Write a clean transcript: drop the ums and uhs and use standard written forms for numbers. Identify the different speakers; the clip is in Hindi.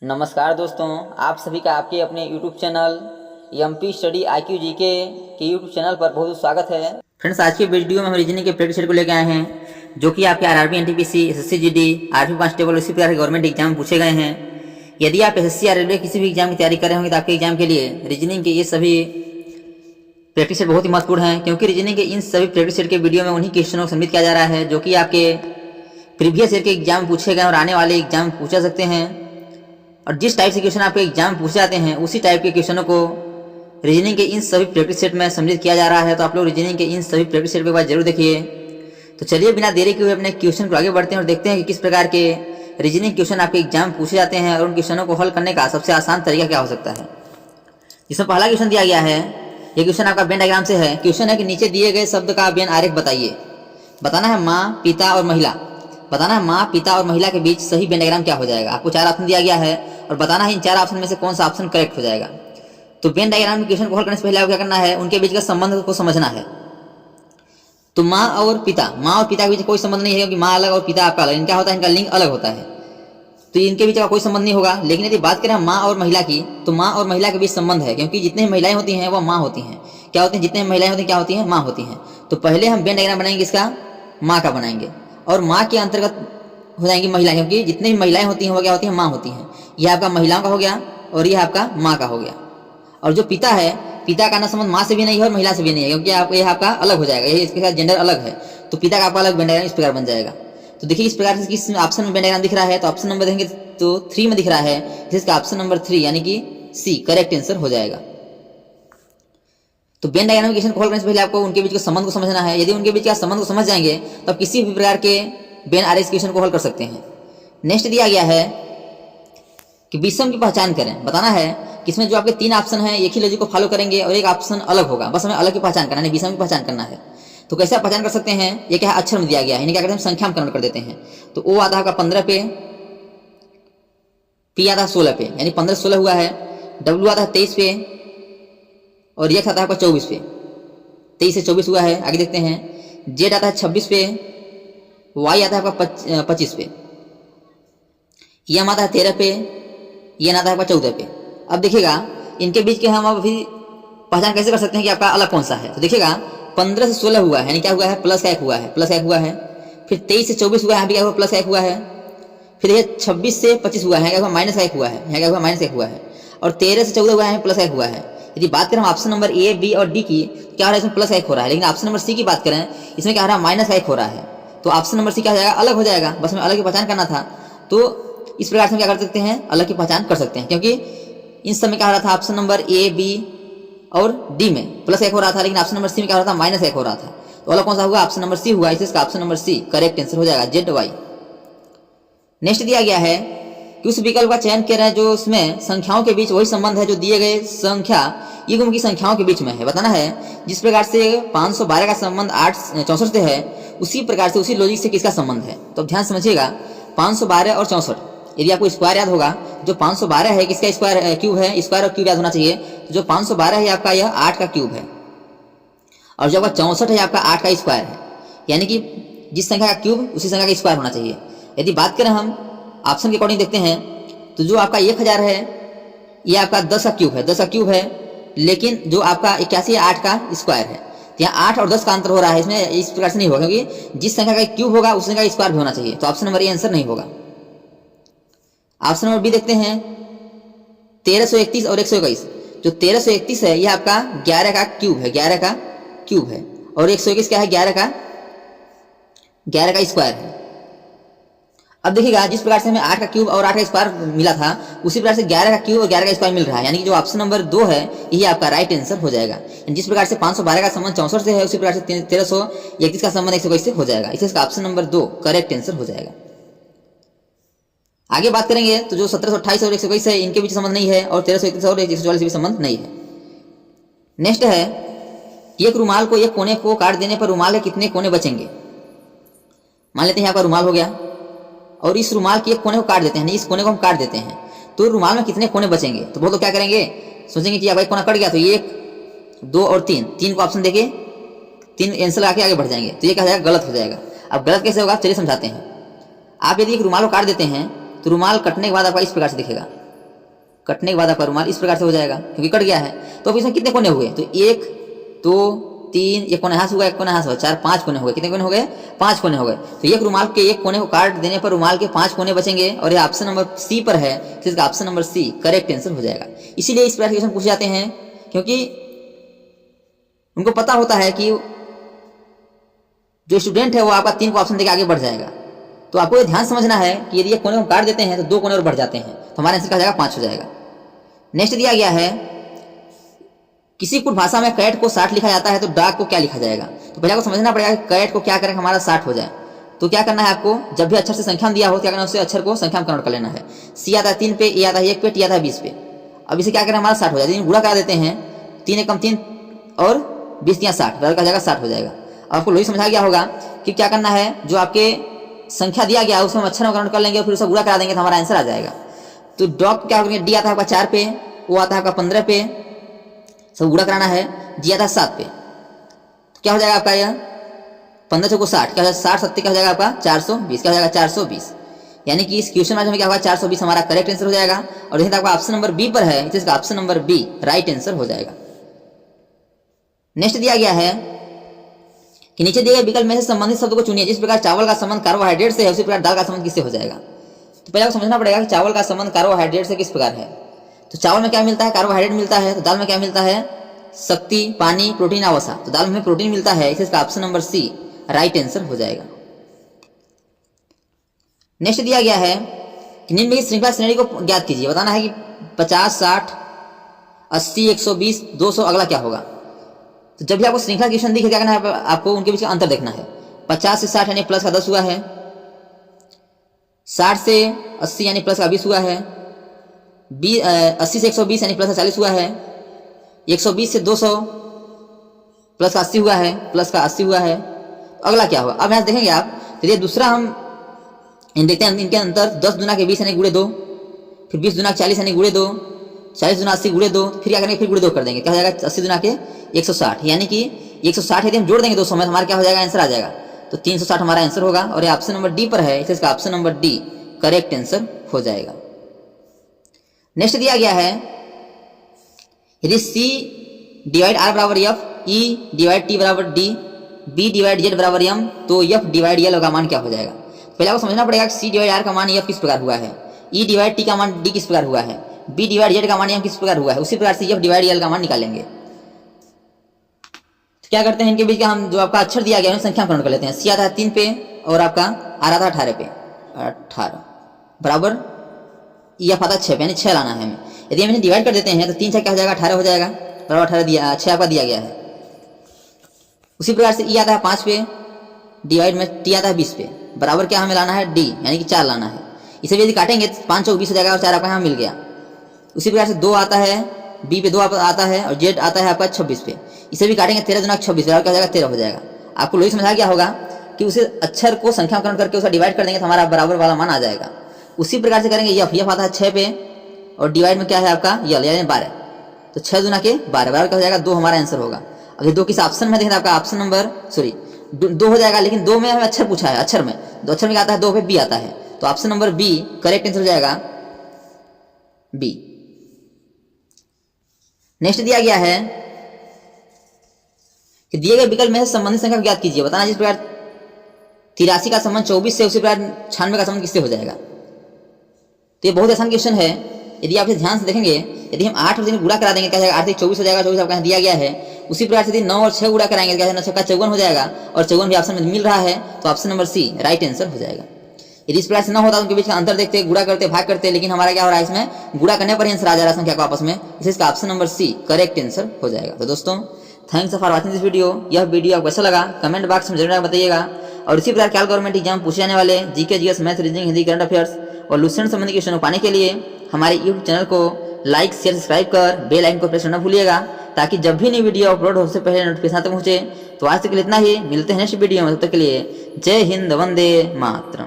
Speaker 1: नमस्कार दोस्तों, आप सभी का आपके अपने YouTube channel MP study IQ GK के YouTube चैनल पर बहुत स्वागत है। फ्रेंड्स, आज के वीडियो में हम रीजनिंग के प्रैक्टिस सेट को लेकर आए हैं जो कि आपके RRB, NTPC, SSC GD, army constable इसी प्रकार के गवर्नमेंट एग्जाम पूछे गए हैं। यदि आप एसएससी या रेलवे किसी भी एग्जाम की तैयारी कर रहे होंगे तो आपके एग्जाम के लिए रीजनिंग के ये सभी प्रैक्टिस सेट बहुत ही महत्वपूर्ण हैं, क्योंकि रीजनिंग के इन सभी प्रैक्टिस सेट के वीडियो में उन्हीं क्वेश्चनों को सबमिट किया जा रहा है जो कि आपके प्रीवियस ईयर के एग्जाम पूछे गए और आने वाले एग्जाम पूछा सकते हैं। और जिस टाइप से क्वेश्चन आपके एग्जाम पूछे जाते हैं उसी टाइप के क्वेश्चनों को रीजनिंग के इन सभी प्रैक्टिस सेट में सम्मिलित किया जा रहा है। तो आप लोग रीजनिंग के इन सभी प्रैक्टिस सेट को एक बार जरूर देखिए। तो चलिए बिना देरी के हुए अपने क्वेश्चन को आगे बढ़ते हैं और देखते हैं कि किस प्रकार के रीजनिंग क्वेश्चन आपके एग्जाम पूछे जाते हैं और उन क्वेश्चनों को हल करने का सबसे आसान तरीका क्या हो सकता है। जिसमें पहला क्वेश्चन दिया गया है, ये क्वेश्चन आपका वेन डायग्राम से है। क्वेश्चन है कि नीचे दिए गए शब्द का वेन आरेख बताइए। बताना है माँ, पिता और महिला। बताना है माँ, पिता और महिला के बीच सही वेन डायग्राम क्या हो जाएगा। आपको 4 ऑप्शन दिया गया है और बताना है इन 4 ऑप्शन में से कौन सा ऑप्शन करेक्ट हो जाएगा। तो वेन डायग्राम क्वेश्चन को हल करने से पहले आपको क्या करना है, उनके बीच का संबंध को समझना है। तो माँ और पिता के बीच कोई संबंध नहीं है, क्योंकि माँ अलग और पिता आपका अलग। इनका होता है, इनका लिंग अलग होता है, तो इनके बीच का कोई संबंध नहीं होगा। लेकिन यदि बात करें माँ और महिला की, तो माँ और महिला के बीच संबंध है, क्योंकि जितने महिलाएं होती हैं वह माँ होती हैं। क्या होती हैं? जितने महिलाएं होती हैं क्या होती हैं? माँ होती हैं। तो पहले हम वेन डायग्राम बनाएंगे, इसका माँ का बनाएंगे, और माँ के अंतर्गत हो जाएंगी महिलाएं, क्योंकि जितनी भी महिलाएं होती हैं वो क्या होती हैं? माँ होती हैं। यह आपका महिलाओं का हो गया और यह आपका माँ का हो गया। और जो पिता है, पिता का ना संबंध माँ से भी नहीं है और महिला से भी नहीं है, क्योंकि यह आपका अलग हो जाएगा, यही इसके साथ जेंडर अलग है। तो पिता का आपका अलग वेन डायग्राम इस प्रकार बन जाएगा। तो देखिए इस प्रकार से किस ऑप्शन में वेन डायग्राम दिख रहा है, तो ऑप्शन नंबर देखेंगे तो 3 में दिख रहा है, जिसका ऑप्शन नंबर 3 यानी कि सी करेक्ट आंसर हो जाएगा। तो वेन डायग्राम क्वेश्चन को हल करने से पहले आपको उनके बीच के संबंध को समझना है। यदि उनके बीच के संबंध को समझ जाएंगे तो आप किसी भी प्रकार के वेन आरेख क्वेश्चन को हल कर सकते हैं। नेक्स्ट दिया गया है कि विषम की पहचान करें। बताना है कि इसमें जो आपके 3 ऑप्शन हैं एक ही लॉजिक को फॉलो करेंगे और एक ऑप्शन अलग होगा, बस हमें अलग की पहचान करना है, विषम की पहचान करना है। तो कैसे आप पहचान कर सकते हैं? ये क्या है, अक्षर में दिया गया है, इन्हें क्या करते हैं, संख्या में कन्वर्ट कर देते हैं। तो ओ आता है आपका 15 पे, पी आता है 16 पे, यानी 15-16 हुआ है। डब्ल्यू आता है 23 पे और एक्स आता है आपका 24 पे, 23 से 24 हुआ है। आगे देखते हैं, जेड आता है 26 पे, वाई आता है आपका 25 पे, एम आता है 13 पे, ये आता है आपका 14 पे। अब देखिएगा इनके बीच के हम अभी पहचान कैसे कर सकते हैं कि आपका अलग कौन सा है। तो देखिएगा 15 से 16 हुआ है, यानी क्या हुआ है, प्लस का 1 हुआ है, प्लस का 1 हुआ है। फिर 23 से 24 हुआ है, यहाँ भी क्या हुआ, प्लस का 1 हुआ है। फिर ये 26 से 25 हुआ है, क्या हुआ, माइनस का 1 हुआ है, यहाँ क्या हुआ, माइनस 1 हुआ है। और 13 से 14 हुआ है, प्लस का 1 हुआ है। यदि बात करें हम ऑप्शन नंबर ए, बी और डी की, तो क्या हो रहा है, इसमें प्लस का 1 हो रहा है। लेकिन ऑप्शन नंबर सी की बात करें, इसमें क्या हो रहा है, माइनस का 1 हो रहा है। तो ऑप्शन नंबर सी क्या हो जाएगा, अलग हो जाएगा। बस हमें अलग की पहचान करना था। तो इस प्रकार से हम क्या कर सकते हैं, अलग की पहचान कर सकते हैं, क्योंकि इन सब में क्या हो रहा था, ऑप्शन नंबर ए, बी और डी में प्लस 1 हो रहा था, लेकिन ऑप्शन नंबर सी में क्या हो रहा था, माइनस 1 हो रहा था। तो अलग कौन सा हुआ, ऑप्शन नंबर सी हुआ। इसका option number C correct answer हो जाएगा, जेड वाई। नेक्स्ट दिया गया है कि उस विकल्प का चयन कर रहे हैं जो उसमें संख्याओं के बीच वही संबंध है जो दिए गए संख्या युग्म की संख्याओं के बीच में है। बताना है जिस प्रकार से 512 का संबंध 864 से है, उसी प्रकार से उसी लॉजिक से किसका संबंध है। तो ध्यान समझिएगा, 512 और 64, यदि आपको स्क्वायर याद होगा, जो 512 है किसका स्क्वायर क्यूब है, स्क्वायर और क्यूब याद होना चाहिए। तो जो 512 है आपका यह 8 का क्यूब है, और जो आपका 64 है आपका 8 का स्क्वायर है, यानी कि जिस संख्या का क्यूब उसी संख्या का स्क्वायर होना चाहिए। यदि बात करें हम ऑप्शन के अकॉर्डिंग देखते हैं, तो जो आपका 1000 है ये आपका 10 का क्यूब है, 10 का क्यूब है। लेकिन जो आपका 81 है 8 का स्क्वायर है। तो यहाँ 8 और 10 का अंतर हो रहा है, इसमें इस प्रकार से नहीं होगा, क्योंकि जिस संख्या का क्यूब होगा उस संख्या का स्क्वायर भी होना चाहिए। तो ऑप्शन नंबर ए आंसर नहीं होगा। ऑप्शन नंबर बी देखते हैं, 1331 और 121। जो 1331 है यह आपका 11 का क्यूब है, 11 का क्यूब है। और 121 क्या है, 11 का स्क्वायर है। अब देखिएगा जिस प्रकार से हमें 8 का क्यूब और 8 का स्क्वायर मिला था, उसी प्रकार से 11 का क्यूब और 11 का स्क्वायर मिल रहा है, यानी कि जो ऑप्शन नंबर 2 है यही आपका राइट आंसर हो जाएगा। जिस प्रकार से 512 का संबंध 64 से है, उसी प्रकार से 1331 का संबंध 121 से हो जाएगा। इसका ऑप्शन नंबर 2 करेक्ट आंसर हो जाएगा। आगे बात करेंगे तो जो 1728 और 121 है, इनके बीच संबंध नहीं है, और 1331 और 144 भी संबंध नहीं है। नेक्स्ट है, एक रुमाल को एक कोने को काट देने पर रुमाल के कितने कोने बचेंगे। मान लेते हैं आपका रुमाल हो गया और इस रुमाल के एक कोने को काट देते हैं, इस कोने को हम काट देते हैं, तो रुमाल में कितने कोने बचेंगे। तो बहुत लोग क्या करेंगे, सोचेंगे कि भाई कोना कट गया तो 1, 2 और 3 को ऑप्शन देके 3 आंसर आके आगे बढ़ जाएंगे, तो ये क्या हो जाएगा, गलत हो जाएगा। अब गलत कैसे होगा, चलिए समझाते हैं। आप यदि एक रुमाल को काट देते हैं तो रुमाल कटने के बाद आपका इस प्रकार से दिखेगा, कटने के बाद आपका रुमाल इस प्रकार से हो जाएगा क्योंकि कट गया है। तो अब इसमें कितने कोने हुए, तो 1 2 3, एक कोने हाथ हुआ, एक कोने हाथ हुआ, 4 5 कोने हो गए। कितने कोने हो गए, 5 कोने हो गए। तो एक रुमाल के एक कोने को काट देने पर रुमाल के 5 कोने बचेंगे और ये ऑप्शन नंबर सी पर है, तो इसका option number C correct answer हो जाएगा। इसीलिए इस प्रकार के क्वेश्चन पूछे जाते हैं क्योंकि उनको पता होता है कि जो स्टूडेंट है वो आपका 3 को ऑप्शन देकर आगे बढ़ जाएगा। तो आपको ये ध्यान समझना है कि यदि एक कोने को काट देते हैं तो 2 कोने और बढ़ जाते हैं, तो हमारा आंसर क्या हो जाएगा, 5 हो जाएगा। नेक्स्ट दिया गया है किसी कुछ भाषा में कैट को 60 लिखा जाता है तो डॉग को क्या लिखा जाएगा। तो पहले आपको समझना पड़ेगा कि कैट को क्या करें हमारा 60 हो जाए। तो क्या करना है आपको, जब भी अक्षर से संख्या दिया हो क्या करना है, उससे अक्षर को संख्या में कन्वर्ट कर लेना है। सी आता है 3 पे, ए आता है 1 पे, टी आता है 20 पे। अब इसे क्या करें हमारा 60 हो जाए, गुणा करा देते हैं, 3 एकम 3 और 20 या 60 बराबर का जाएगा 60 हो जाएगा। आपको लोही समझा गया होगा कि क्या करना है, जो आपके संख्या दिया गया है उसमें अक्षर में कन्वर्ट कर लेंगे और फिर उसे गुणा करा देंगे तो हमारा आंसर आ जाएगा। तो डॉग क्या करेंगे, डी आता है आपका 4 पे, ओ आता है आपका 15 पे, सब गुणा कराना है, जी आता है 7 पे। तो क्या हो जाएगा आपका यह 15 चौको 60, क्या हो जाएगा 60 70 क्या हो जाएगा आपका 420, क्या हो जाएगा 420। यानी कि इस क्वेश्चन में क्या होगा 420 हमारा करेक्ट आंसर हो जाएगा। और जैसे आपका ऑप्शन नंबर बी पर है, इसका option number B right answer हो जाएगा। नेक्स्ट दिया गया है कि नीचे दिए गए विकल्प में से संबंधित शब्द को चुनिए। जिस प्रकार चावल का संबंध कार्बोहाइड्रेट से है उसी प्रकार दाल का संबंध किससे हो जाएगा। तो पहले आपको समझना पड़ेगा कि चावल का संबंध कार्बोहाइड्रेट से किस प्रकार है। तो चावल में क्या मिलता है, कार्बोहाइड्रेट मिलता है। तो दाल में क्या मिलता है, शक्ति, पानी, प्रोटीन, वसा। तो दाल में प्रोटीन मिलता है, इसका option number C right answer हो जाएगा। नेक्स्ट दिया गया है कि निम्नलिखित श्रृंखला श्रेणी को ज्ञात कीजिए। बताना है कि 50 60 80 120 200 अगला क्या होगा। तो जब भी आपको श्रृंखला क्वेश्चन दिखे क्या करना है, आपको उनके बीच का अंतर देखना है। 50 से 60 यानी प्लस का 10 हुआ है, 60 से 80 यानी प्लस का 20 हुआ है, 80 से 120 यानी प्लस का 40 हुआ है, 120 से 200 प्लस का 80 हुआ है, प्लस का 80 हुआ है। तो अगला क्या होगा, अब यहाँ देखेंगे आप। तो ये दूसरा हम देखते हैं इनके अंतर 10 दुना के 20 यानी गुणे 2, फिर 20 दुना के 40 यानी गुणे 2, 40 दुना 80 गुणे 2, फिर क्या करेंगे, फिर गुणे 2 कर देंगे, क्या हो जाएगा 80 दुना के 160। यानी कि 160 यदि हम जोड़ देंगे 200 में तो हमारा क्या हो जाएगा, आंसर आ जाएगा। तो 360 हमारा आंसर होगा और ये ऑप्शन नंबर डी पर है, इसलिए इसका option number D correct answer हो जाएगा। नेक्स्ट दिया गया है यदि सी डिवाइड आर बराबर एफ, ई डिवाइड टी बराबर डी, बी डिवाइड जेड बराबर एम, तो एफ डिवाइड एल का मान क्या हो जाएगा। पहले आपको समझना पड़ेगा कि सी डिवाइड आर का मान एफ किस प्रकार हुआ है, ई डिवाइड टी का मान डी किस प्रकार हुआ है, बी डिवाइड जेड का मान एम किस प्रकार हुआ है। उसी प्रकार से एफ डिवाइड एल का मान निकालेंगे। तो क्या करते हैं, इनके बीच का हम जो आपका अक्षर दिया गया है संख्या कन्वर्ट कर लेते हैं। सी आता है 3 पे और आपका आर आता है 18 पे, 18 बराबर एफ आता है 6 पे, यानी 6 लाना है हमें। यदि हम इन्हें डिवाइड कर देते हैं तो 3 6 क्या हो जाएगा 18 हो जाएगा, बराबर 18 दिया 6 आपका दिया गया है। उसी प्रकार से ई आता है 5 पे, डिवाइड में टी आता है 20 पे, बराबर क्या हमें लाना है डी, यानी कि 4 लाना है। इसे भी यदि काटेंगे 5 चौक 20 हो जाएगा और 4 आपका यहाँ मिल गया। उसी प्रकार से 2 आता है, बी पे 2 आता है और जेड आता है आपका 26 पे। इसे भी काटेंगे 13 दुना 26 बराबर क्या हो जाएगा 13 हो जाएगा। आपको लोही समझा गया होगा कि उसे अक्षर को संख्या करण करके उसे डिवाइड कर देंगे तो हमारा बराबर वाला मान आ जाएगा। उसी प्रकार से करेंगे यफ आता है 6 पे और डिवाइड में क्या है आपका यल यानी 12, तो 6 दुना के 12 बराबर क्या हो जाएगा 2 हमारा आंसर होगा। अगर 2 किस ऑप्शन में देखें आपका ऑप्शन नंबर 2 हो जाएगा, लेकिन 2 में हमें अक्षर पूछा है, अक्षर में 2 अक्षर में क्या आता है 2 पे बी आता है, तो option number B correct answer हो जाएगा बी। नेक्स्ट दिया गया है कि दिए गए विकल्प में से संबंधित संख्या को ज्ञात कीजिए। बताना जिस प्रकार 83 का संबंध 24 से उसी प्रकार 96 का संबंध किससे हो जाएगा। तो ये बहुत आसान क्वेश्चन है, यदि आप इसे ध्यान से देखेंगे। यदि हम 8 और 3 गुणा करा देंगे क्या जाएगा 8 से 24 हो जाएगा, 24 आपका दिया गया है। उसी प्रकार से यदि 9 और 6 गुणा कराएंगे क्या 9 का 54 हो जाएगा और 54 भी ऑप्शन में मिल रहा है, तो option number C right answer हो जाएगा। यदि इस प्रकार से न होता उनके बीच का अंतर देखते, गुणा करते, भाग करते, लेकिन हमारा क्या हो रहा है इसमें गुणा करने पर ही आंसर आ जा रहा है संख्या को आपस में, इसलिए इसका option number C correct answer हो जाएगा। तो दोस्तों thanks for watching this video. यह वीडियो आपको कैसा लगा कमेंट बॉक्स में जरूर बताइएगा। और इसी प्रकार गवर्नमेंट एग्जाम पूछे जाने वाले GK GS math reasoning Hindi current affairs और लुसेंट संबंधी क्वेश्चन पाने के लिए हमारे यूट्यूब चैनल को लाइक शेयर सब्सक्राइब कर बेल आइकन को प्रेस करना भूलिएगा, ताकि जब भी नई वीडियो अपलोड हो उससे पहले नोटिफिकेशन तक पहुंचे। तो आज तक के लिए इतना ही, मिलते हैं नेक्स्ट वीडियो में, तब तक के लिए जय हिंद, वंदे मातरम।